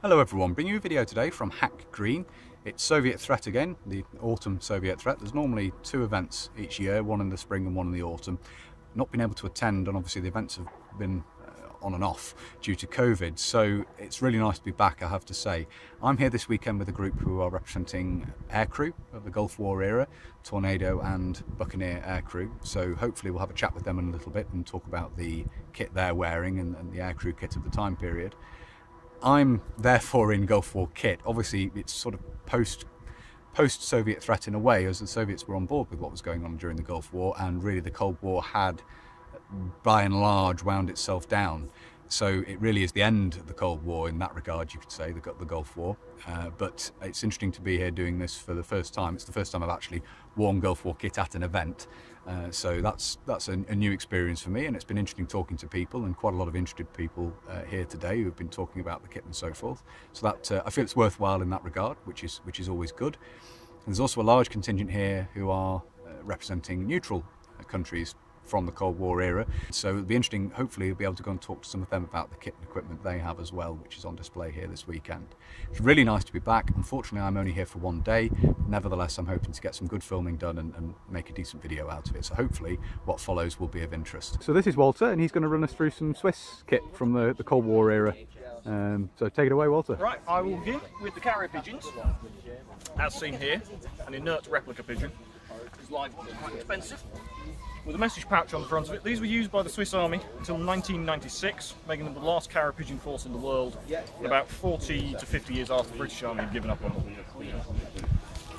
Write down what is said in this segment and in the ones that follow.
Hello everyone, bringing you a video today from Hack Green. It's Soviet Threat again, the autumn Soviet Threat. There's normally two events each year, one in the spring and one in the autumn. Not been able to attend, and obviously the events have been on and off due to COVID, so it's really nice to be back, I have to say. I'm here this weekend with a group who are representing aircrew of the Gulf War era, Tornado and Buccaneer aircrew, so hopefully we'll have a chat with them in a little bit and talk about the kit they're wearing and the aircrew kit of the time period. I'm therefore in Gulf War kit. Obviously it's sort of post-Soviet threat in a way, as the Soviets were on board with what was going on during the Gulf War, and really the Cold War had by and large wound itself down. So it really is the end of the Cold War in that regard, you could say, the Gulf War. But it's interesting to be here doing this for the first time. It's the first time I've actually worn Gulf War kit at an event. So that's a new experience for me, and it's been interesting talking to people, and quite a lot of interested people here today who have been talking about the kit and so forth. So that I feel it's worthwhile in that regard, which is always good. And there's also a large contingent here who are representing neutral countries from the Cold War era, so it'll be interesting. Hopefully we'll be able to go and talk to some of them about the kit and equipment they have as well, which is on display here this weekend. It's really nice to be back. Unfortunately I'm only here for one day, nevertheless I'm hoping to get some good filming done and make a decent video out of it, so hopefully what follows will be of interest. So this is Walter, and he's going to run us through some Swiss kit from the Cold War era. So take it away, Walter. Right, I will begin with the carrier pigeons, as seen here, an inert replica pigeon. It's quite expensive, with a message pouch on the front of it. These were used by the Swiss Army until 1996, making them the last carrier pigeon force in the world, and about 40 to 50 years after the British Army had given up on them.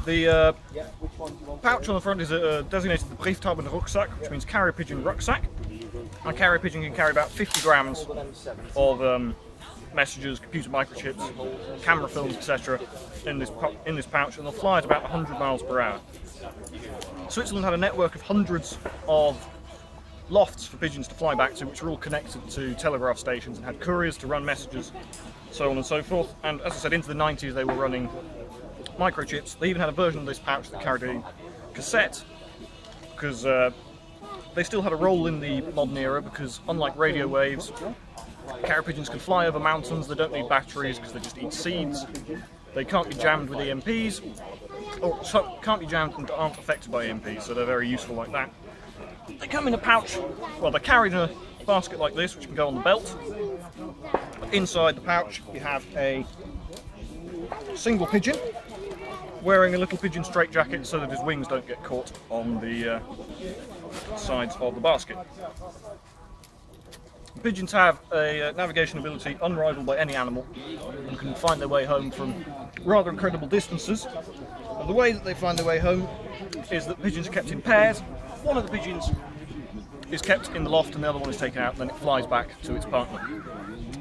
The pouch on the front is designated the Brieftaben Rucksack, which means carrier pigeon rucksack. A carrier pigeon can carry about 50 grams of messages, computer microchips, camera films, etc. in this pouch, and they'll fly at about 100 miles per hour. Switzerland had a network of hundreds of lofts for pigeons to fly back to, which were all connected to telegraph stations and had couriers to run messages, so on and so forth. And as I said, into the 90s they were running microchips. They even had a version of this pouch that carried a cassette, because they still had a role in the modern era, because unlike radio waves, carrier pigeons can fly over mountains. They don't need batteries because they just eat seeds. They can't be jammed with EMPs, or can't be jammed and aren't affected by EMPs, so they're very useful like that. They come in a pouch, well, they're carried in a basket like this, which can go on the belt. Inside the pouch you have a single pigeon wearing a little pigeon straitjacket so that his wings don't get caught on the sides of the basket. Pigeons have a navigation ability unrivaled by any animal and can find their way home from rather incredible distances. And the way that they find their way home is that pigeons are kept in pairs. One of the pigeons is kept in the loft and the other one is taken out, and then it flies back to its partner.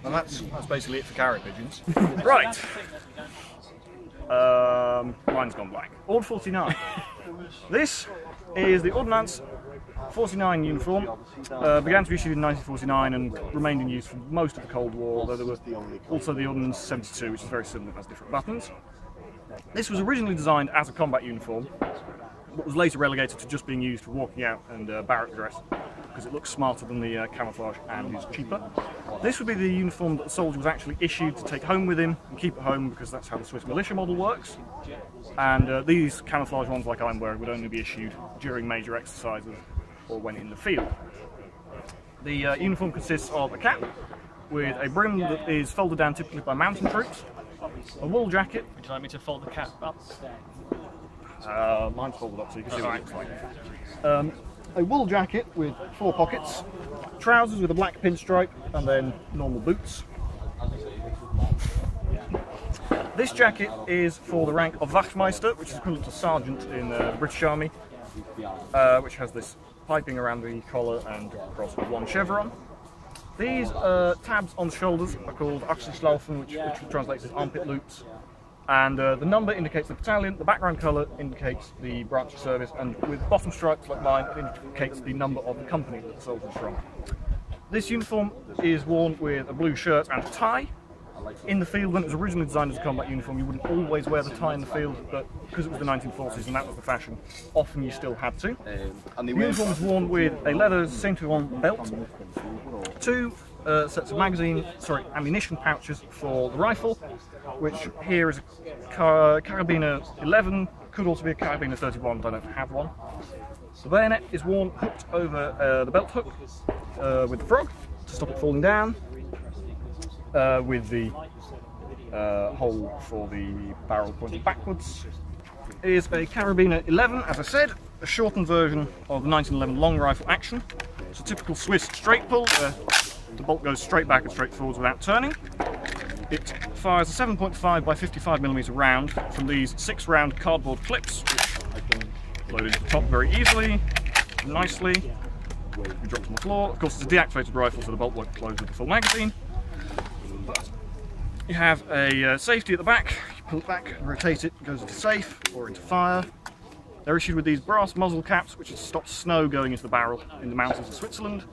And that's basically it for carrier pigeons. Right. Mine's gone blank. Ord 49. This is the Ordnance 49 uniform. Began to be issued in 1949 and remained in use for most of the Cold War, although there was also the Ordnance 72, which is very similar, has different buttons. This was originally designed as a combat uniform, but was later relegated to just being used for walking out and barrack dress, because it looks smarter than the camouflage and is cheaper. This would be the uniform that the soldier was actually issued to take home with him and keep at home, because that's how the Swiss militia model works. And these camouflage ones, like I'm wearing, would only be issued during major exercises or when in the field. The uniform consists of a cap with a brim that is folded down typically by mountain troops, a wool jacket. Would you like me to fold the cap up? Mine's folded up so you can see what it looks like. A wool jacket with 4 pockets, trousers with a black pinstripe, and then normal boots. This jacket is for the rank of Wachtmeister, which is equivalent to sergeant in the British Army, which has this piping around the collar and across with 1 chevron. These tabs on the shoulders are called Achselschlaufen, which translates as armpit loops. And the number indicates the battalion, the background colour indicates the branch of service, and with bottom stripes like mine, it indicates the number of the company that the soldier is from. This uniform is worn with a blue shirt and a tie. In the field, when it was originally designed as a combat uniform, you wouldn't always wear the tie in the field, but because it was the 1940s and that was the fashion, often you still had to. The uniform was worn with a leather centuron belt, 2 sets of ammunition pouches for the rifle, which here is a Carabiner 11, could also be a Carabiner 31, but I don't have one. The bayonet is worn hooked over the belt hook with the frog to stop it falling down, with the hole for the barrel pointing backwards. It is a Carabiner 11, as I said, a shortened version of the 1911 long rifle action. It's a typical Swiss straight pull, where the bolt goes straight back and straight forwards without turning. It fires a 7.5 by 55mm round from these 6-round cardboard clips, which I can load into the top very easily, nicely. You drop on the floor. Of course, it's a deactivated rifle, so the bolt won't close with the full magazine. You have a safety at the back. You pull it back, rotate it, goes into safe or into fire. They're issued with these brass muzzle caps, which stop snow going into the barrel in the mountains of Switzerland.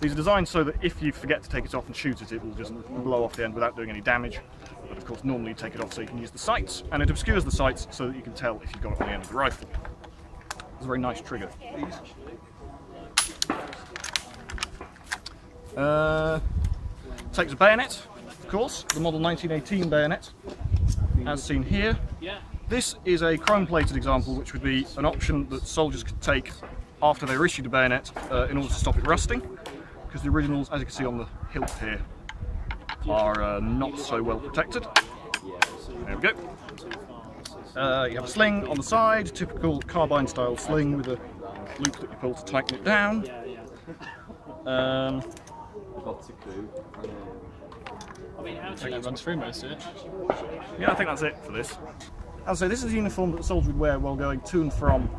These are designed so that if you forget to take it off and shoot it, it will just blow off the end without doing any damage. But of course, normally you take it off so you can use the sights, and it obscures the sights so that you can tell if you've got it on the end of the rifle. It's a very nice trigger. Takes a bayonet, of course, the model 1918 bayonet, as seen here. This is a chrome-plated example, which would be an option that soldiers could take after they're issued a bayonet in order to stop it rusting, because the originals, as you can see on the hilt here, are not so well protected. There we go. You have a sling on the side, typical carbine-style sling with a loop that you pull to tighten it down. I think that runs through most of it. Yeah, I think that's it for this. As I say, this is a uniform that the soldier would wear while going to and from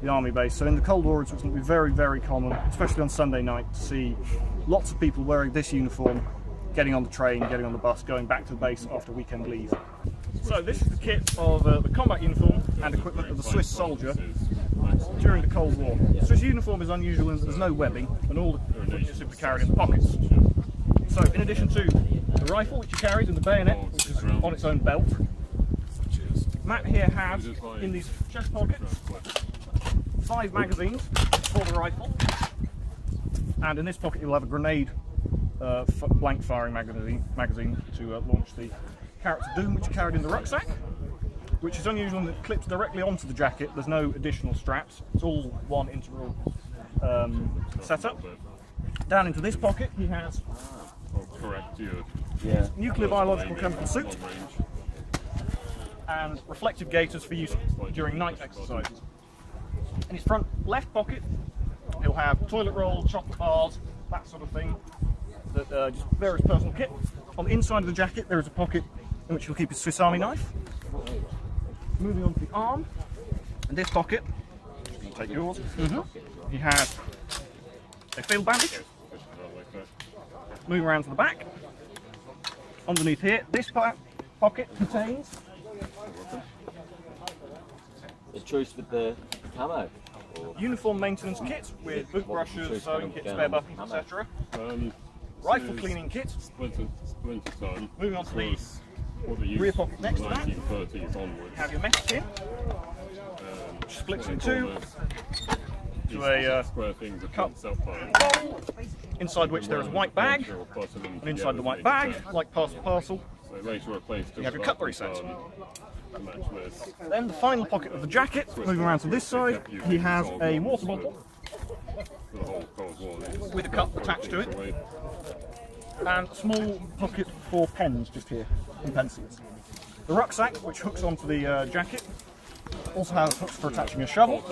the army base. So in the Cold War, it's going to be very, very common, especially on Sunday night, to see lots of people wearing this uniform, getting on the train, getting on the bus, going back to the base after weekend leave. So this is the kit of the combat uniform and equipment of the Swiss soldier during the Cold War. The Swiss uniform is unusual in that there's no webbing, and all the equipment is simply carried in the pockets. So in addition to the rifle, which you carried, and the bayonet, which is on its own belt, Matt here has, in these chest pockets, 5 magazines for the rifle, and in this pocket you'll have a grenade blank firing magazine to launch the Carrots of Doom, which you carried in the rucksack, which is unusual in that it clips directly onto the jacket. There's no additional straps, it's all one integral setup. Down into this pocket he has nuclear biological chemical suit and reflective gaiters for use during night exercises. In his front left pocket he'll have toilet roll, chocolate bars, that sort of thing, that just various personal kit. On the inside of the jacket there is a pocket in which he'll keep his Swiss Army knife. Moving on to the arm, in this pocket, I'll take yours, he has a field bandage. Moving around to the back, underneath here, this pocket contains a choice with the camo. Uniform maintenance kit with boot brushes, sewing kit, spare buttons, etc. Rifle cleaning kit. Moving on to the rear pocket next to that, you have your mess tin, which splits in two to a cup bowl, inside which there is a white bag, and inside the white bag, like parcel, you have your cutlery set. Then the final pocket of the jacket, moving around to this side, he has a water bottle with a cup attached to it, and a small pocket for pens just here, and pencils. The rucksack, which hooks onto the jacket, also has hooks for attaching a shovel,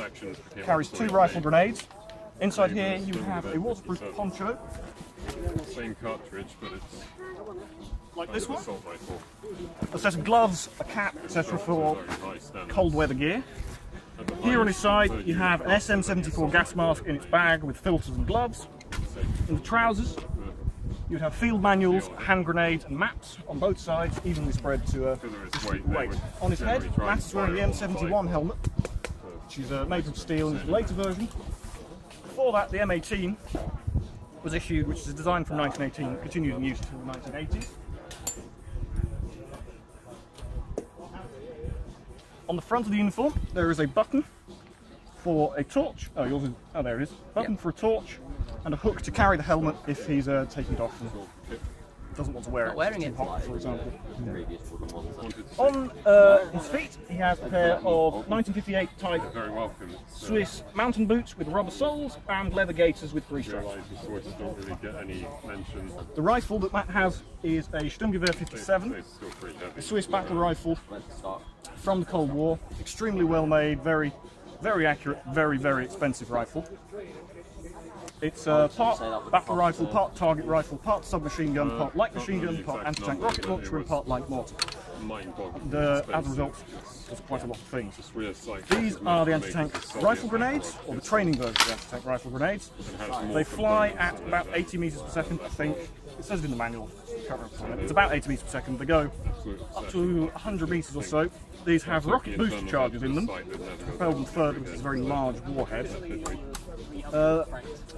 carries 2 rifle grenades. Inside here you have a waterproof poncho, same cartridge, but it's like this one, a set of gloves, a cap, etc. for cold weather gear. Here on his side you have an SM-74 gas mask in its bag with filters and gloves. In the trousers you'd have field manuals, hand grenades and maps on both sides, evenly spread to weight. On his head, Matt is wearing the M71 helmet, which is made of steel and is the later version. Before that, the M18 was issued, which is a design from 1918, continued in use until the 1980s. On the front of the uniform, there is a button for a torch. Oh, yours is. Oh, there it is. Button for a torch, and a hook to carry the helmet if he's taking it off and doesn't want to wear it. Not wearing It's it. too hot, for example. Previous wooden ones. On his feet, he has a pair of 1958 type Very welcome. Swiss mountain boots with rubber soles and leather gaiters with three I straps. realise the Swiss don't really get any mention. The rifle that Matt has is a Sturmgewehr 57, It's still pretty a heavy. Swiss battle rifle Let's start. from the Cold War. Extremely well made, very accurate, very expensive rifle. It's part battle rifle, part target rifle, part submachine gun, part light machine gun, part anti-tank rocket launcher, and part light mortar. Mind-boggling. As a result, does quite a lot of things. It's weird, it's like These are the anti-tank Soviet rifle grenades, or the training version of the anti-tank rifle grenades. They fly at about 80 meters per second, I think. It says it in the manual. I can't remember. It's about 80 meters per second. They go up to 100 meters or so. These have rocket booster charges in them, propelled them further with this very large warhead.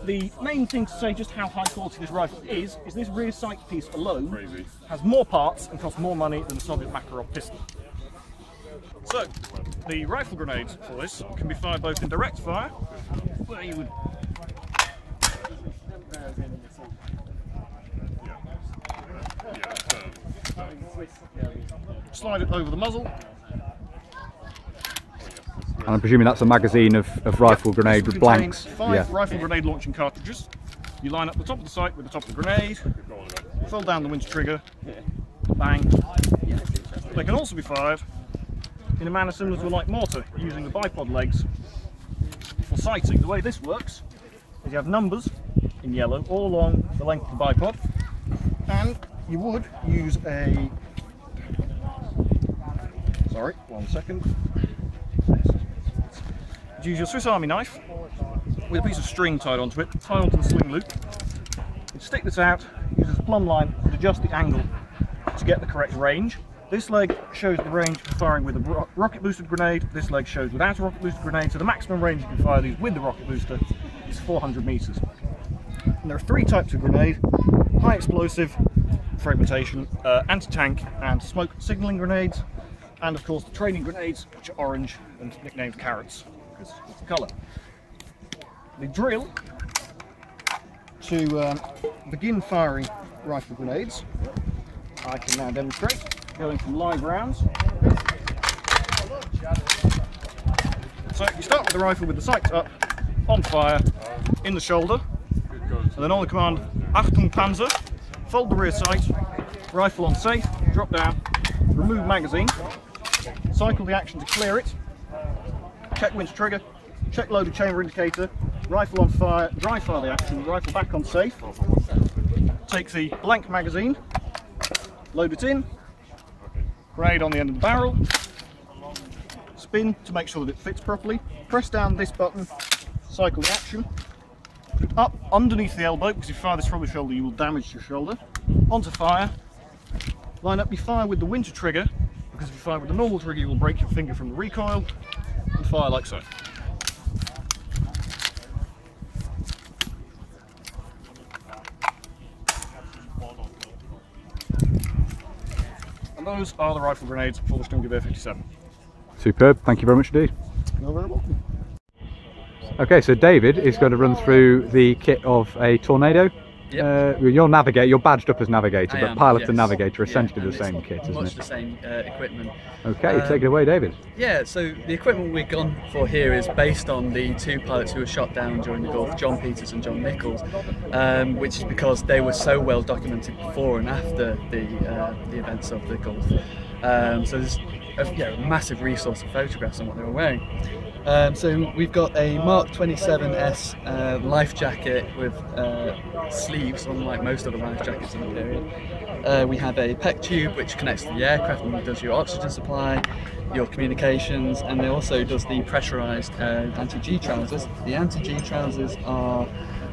The main thing to say just how high quality this rifle is this rear sight piece alone Crazy. has more parts and costs more money than the Soviet Makarov pistol. So, the rifle grenades for this can be fired both in direct fire, where you would slide it over the muzzle. And I'm presuming that's a magazine of rifle grenade with blanks. Five rifle grenade launching cartridges. You line up the top of the sight with the top of the grenade, fold down the winter trigger, bang. They can also be fired in a manner similar to a light mortar, using the bipod legs for sighting. The way this works is you have numbers in yellow all along the length of the bipod, and you would use a... Sorry, 1 second. Use your Swiss Army knife with a piece of string tied onto it, tied onto the sling loop. You stick this out, use this plumb line and adjust the angle to get the correct range. This leg shows the range for firing with a rocket boosted grenade, this leg shows without a rocket boosted grenade, so the maximum range you can fire these with the rocket booster is 400 meters. And there are 3 types of grenade: high explosive, fragmentation, anti-tank and smoke signaling grenades, and of course the training grenades, which are orange and nicknamed carrots because it's the colour. The drill to begin firing rifle grenades, I can now demonstrate, going from live rounds. So you start with the rifle with the sights up, on fire, in the shoulder, and then on the command, Achtung Panzer, fold the rear sight, rifle on safe, drop down, remove magazine, cycle the action to clear it, check winch trigger, check loaded chamber indicator, rifle on fire, dry fire the action, rifle back on safe, take the blank magazine, load it in, grenade on the end of the barrel, spin to make sure that it fits properly, press down this button, cycle the action, put it up underneath the elbow, because if you fire this from the shoulder you will damage your shoulder, onto fire, line up your fire with the winter trigger, because if you fire with the normal trigger you will break your finger from the recoil, and fire like so. And those are the rifle grenades for the Sturmgewehr 57. Superb, thank you very much indeed. You're very welcome. Okay, so David is going to run through the kit of a Tornado. Yep. You're Navigator, you're badged up as Navigator, I but am, Pilot yes. and Navigator are essentially and the same it's kit, isn't much it? the same equipment. Okay, take it away, David. Yeah, so the equipment we've gone for here is based on the 2 pilots who were shot down during the Gulf, John Peters and John Nichols, which is because they were so well documented before and after the events of the Gulf. So there's a massive resource of photographs on what they were wearing. So we've got a Mark 27S life jacket with sleeves, unlike most of the life jackets in the period. We have a PEC tube which connects to the aircraft and does your oxygen supply, your communications, and it also does the pressurised anti-G trousers. The anti-G trousers are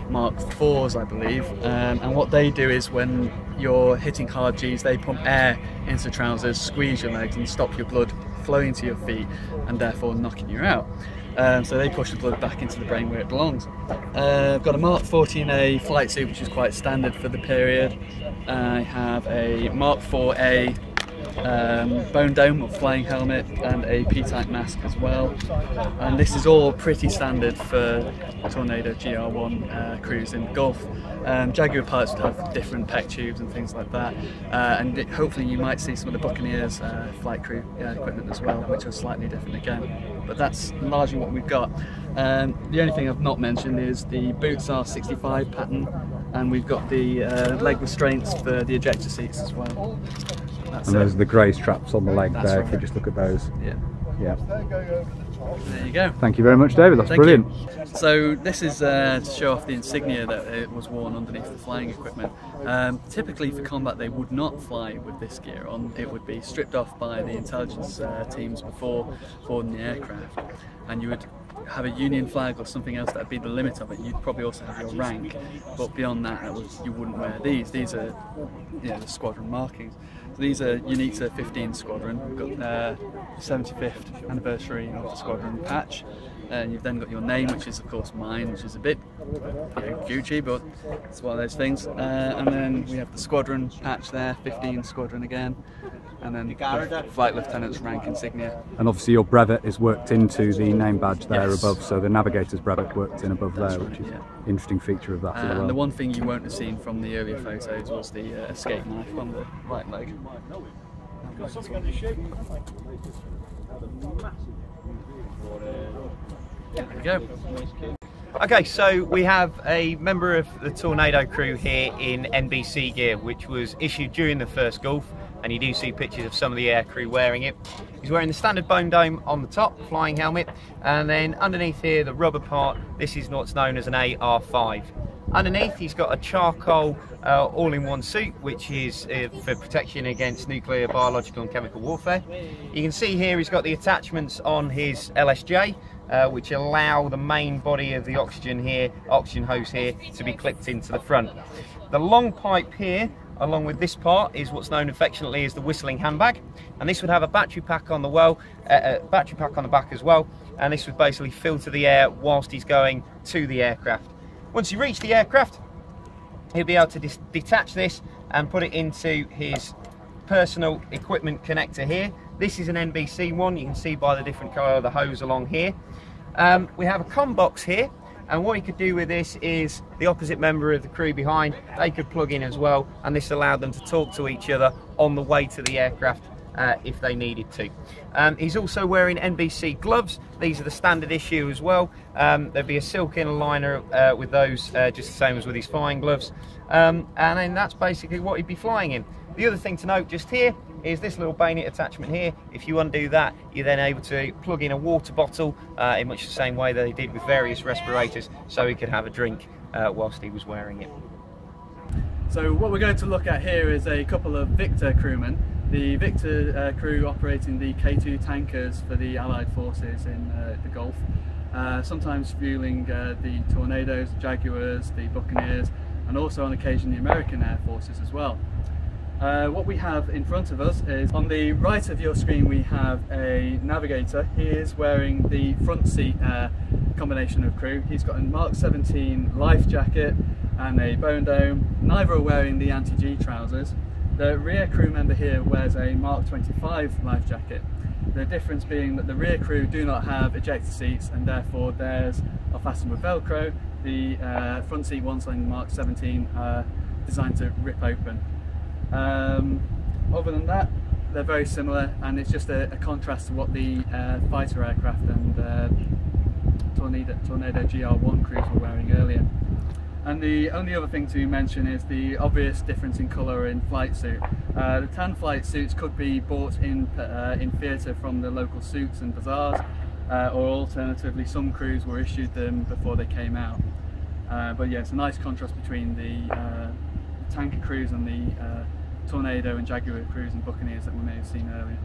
Mark 4s, I believe, and what they do is when you're hitting hard Gs, they pump air into the trousers, squeeze your legs and stop your blood flowing to your feet and therefore knocking you out. So they push the blood back into the brain where it belongs. I've got a Mark 14A flight suit which is quite standard for the period. I have a Mark 4A bone dome or flying helmet, and a P-type mask as well. And this is all pretty standard for Tornado GR1 crews in the Gulf. Jaguar pilots would have different PEC tubes and things like that, and hopefully you might see some of the Buccaneers flight crew equipment as well, which are slightly different again. But that's largely what we've got. The only thing I've not mentioned is the boots are 65 pattern, and we've got the leg restraints for the ejector seats as well. That's and those are the grey straps on the leg there, right. if you just look at those. Yeah. Yeah. There you go. Thank you very much, David, that's Thank brilliant. you. So this is to show off the insignia that it was worn underneath the flying equipment. Typically for combat they would not fly with this gear on. It would be stripped off by the intelligence teams before boarding the aircraft, and you would have a union flag or something else that would be the limit of it. You'd probably also have your rank, but beyond that, you wouldn't wear these. These are the squadron markings. So these are unique to 15 Squadron. We've got the 75th anniversary of the Squadron patch, and you've then got your name, which is of course mine, which is a bit Gucci, but it's one of those things. And then we have the Squadron patch there, 15 Squadron again, and then the Flight Lieutenant's rank insignia. And obviously your brevet is worked into the name badge there Yes. above, so the navigator's brevet worked in above That's there, right, which is yeah. an interesting feature of that as well. And the one thing you won't have seen from the earlier photos was the escape knife on the right leg. There we go. Okay, so we have a member of the Tornado crew here in NBC gear, which was issued during the first Gulf, and you do see pictures of some of the air crew wearing it. He's wearing the standard bone dome on the top, flying helmet, and then underneath here, the rubber part, this is what's known as an AR5. Underneath, he's got a charcoal all-in-one suit, which is for protection against nuclear, biological and chemical warfare. You can see here he's got the attachments on his LSJ, which allow the main body of the oxygen hose here, to be clipped into the front. The long pipe here, along with this part, is what's known affectionately as the whistling handbag, and this would have a battery pack on the battery pack on the back as well, and this would basically filter the air whilst he's going to the aircraft. Once you reach the aircraft, he'll be able to detach this and put it into his personal equipment connector here. This is an NBC one, you can see by the different colour of the hose along here. We have a comm box here, and what you could do with this is the opposite member of the crew behind, they could plug in as well, and this allowed them to talk to each other on the way to the aircraft if they needed to. He's also wearing NBC gloves. These are the standard issue as well. There'd be a silk inner liner with those, just the same as with his flying gloves. And then that's basically what he'd be flying in. The other thing to note just here is this little bayonet attachment here. If you undo that, you're then able to plug in a water bottle in much the same way that they did with various respirators, so he could have a drink whilst he was wearing it. So what we're going to look at here is a couple of Victor crewmen. The Victor crew operating the K2 tankers for the Allied forces in the Gulf, sometimes fueling the Tornadoes, the Jaguars, the Buccaneers, and also on occasion the American Air Forces as well. What we have in front of us is, on the right of your screen we have a navigator. He is wearing the front seat combination of crew. He's got a Mark 17 life jacket and a bone dome. Neither are wearing the anti-G trousers. The rear crew member here wears a Mark 25 life jacket. The difference being that the rear crew do not have ejector seats, and therefore theirs are fastened with Velcro. The front seat ones on Mark 17 are designed to rip open. Other than that, they're very similar, and it's just a contrast to what the fighter aircraft and Tornado GR1 crews were wearing earlier. And the only other thing to mention is the obvious difference in colour in flight suit. The tan flight suits could be bought in theatre from the local suits and bazaars, or alternatively some crews were issued them before they came out. But yeah, it's a nice contrast between the tanker crews and the Tornado and Jaguar crews and Buccaneers that we may have seen earlier.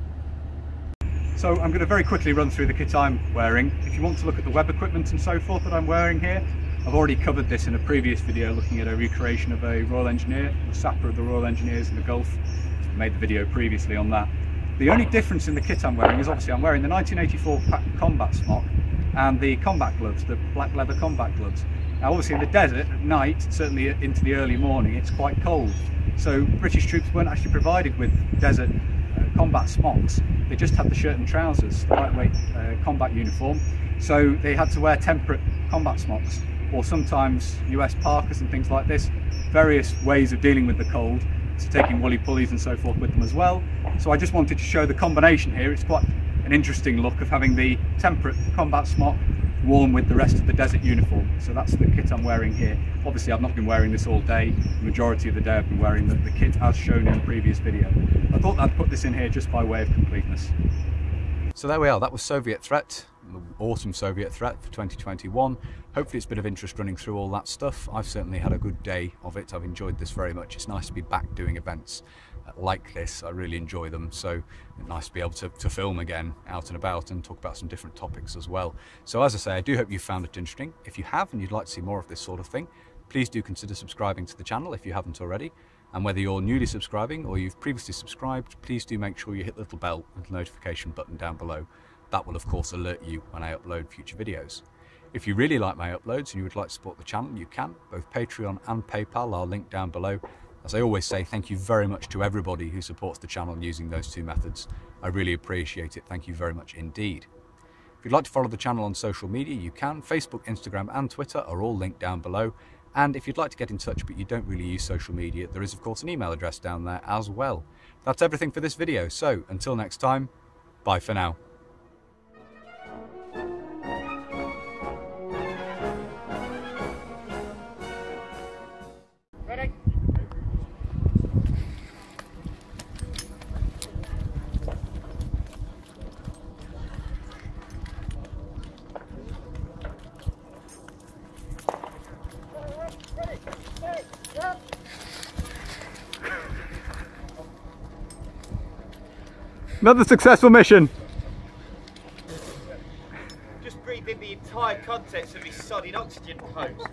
So I'm going to very quickly run through the kit I'm wearing. If you want to look at the web equipment and so forth that I'm wearing here, I've already covered this in a previous video looking at a recreation of a Royal Engineer, the sapper of the Royal Engineers in the Gulf. I made the video previously on that. The only difference in the kit I'm wearing is obviously I'm wearing the 1984 combat smock and the combat gloves, the black leather combat gloves. Now obviously in the desert at night, certainly into the early morning, it's quite cold. So British troops weren't actually provided with desert combat smocks. They just had the shirt and trousers, the lightweight combat uniform. So they had to wear temperate combat smocks, or sometimes US parkas and things like this. Various ways of dealing with the cold. So taking woolly pulleys and so forth with them as well. So I just wanted to show the combination here. It's quite an interesting look of having the temperate combat smock worn with the rest of the desert uniform. So that's the kit I'm wearing here. Obviously I've not been wearing this all day. The majority of the day I've been wearing the kit as shown in the previous video. I thought I'd put this in here just by way of completeness. So there we are, that was Soviet Threat, the autumn Soviet Threat for 2021. Hopefully it's a bit of interest running through all that stuff. I've certainly had a good day of it. I've enjoyed this very much. It's nice to be back doing events like this. I really enjoy them, so it's nice to be able to film again out and about and talk about some different topics as well. So as I say, I do hope you found it interesting. If you have and you'd like to see more of this sort of thing, please do consider subscribing to the channel if you haven't already. And whether you're newly subscribing or you've previously subscribed, please do make sure you hit the little bell and the notification button down below. That will of course alert you when I upload future videos. If you really like my uploads and you would like to support the channel, you can. Both Patreon and PayPal are linked down below. As I always say, thank you very much to everybody who supports the channel using those two methods. I really appreciate it. Thank you very much indeed. If you'd like to follow the channel on social media, you can. Facebook, Instagram and Twitter are all linked down below. And if you'd like to get in touch but you don't really use social media, there is of course an email address down there as well. That's everything for this video, so until next time, bye for now. Ready? Another successful mission. Just breathe in the entire contents of his sodding oxygen hose.